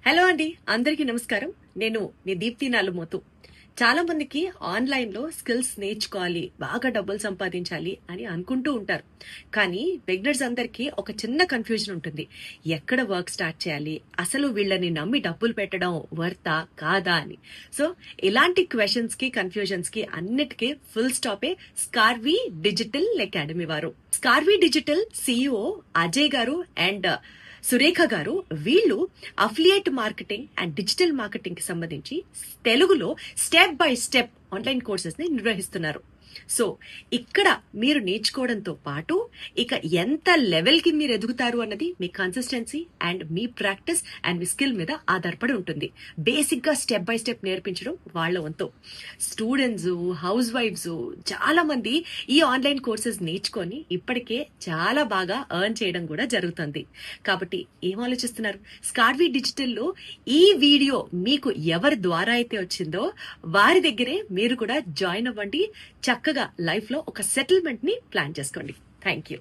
Hello అండి, అందరికీ నమస్కారం. నేను మీ దీప్తి నాలుమోతు. చాలా మందికి ఆన్లైన్ లో స్కిల్స్ నేర్చుకోవాలి, బాగా డబ్బులు సంపాదించాలి అని అనుకుంటూ ఉంటారు. కానీ బిగినర్స్ అందరికీ ఒక చిన్న కన్ఫ్యూజన్ ఉంటుంది. ఎక్కడ వర్క్ స్టార్ట్ చేయాలి, అసలు వీళ్ళని నమ్మి డబ్బులు పెట్టడం వర్తా కాదా అని. సో ఇలాంటి క్వశ్చన్స్ కి, కన్ఫ్యూజన్స్ కి అన్నిటికీ ఫుల్ స్టాపే స్కార్వీ డిజిటల్ అకాడమీ వారు. స్కార్వీ డిజిటల్ సిఇఓ అజయ్ గారు అండ్ సురేఖ గారు, వీళ్ళు affiliate marketing and digital marketing కి సంబంధించి తెలుగులో step by step online courses ని నిర్వహిస్తున్నారు. సో ఇక్కడ మీరు నేర్చుకోవడంతో పాటు ఇక ఎంత లెవెల్ కి మీరు ఎదుగుతారు అన్నది మీ కన్సిస్టెన్సీ అండ్ మీ ప్రాక్టీస్ అండ్ మీ స్కిల్ మీద ఆధారపడి ఉంటుంది. బేసిక్ గా స్టెప్ బై స్టెప్ నేర్పించడం వాళ్ళ వంతు. స్టూడెంట్స్, హౌస్ వైఫ్స్ చాలా మంది ఈ ఆన్లైన్ కోర్సెస్ నేర్చుకొని ఇప్పటికే చాలా బాగా ఎర్న్ చేయడం కూడా జరుగుతుంది. కాబట్టి ఏం ఆలోచిస్తున్నారు? స్కార్వీ డిజిటల్లో ఈ వీడియో మీకు ఎవరి ద్వారా అయితే వచ్చిందో వారి దగ్గరే మీరు కూడా జాయిన్ అవ్వండి. చక్కగా లైఫ్ లో ఒక సెటిల్మెంట్ ని ప్లాన్ చేసుకోండి. Thank you.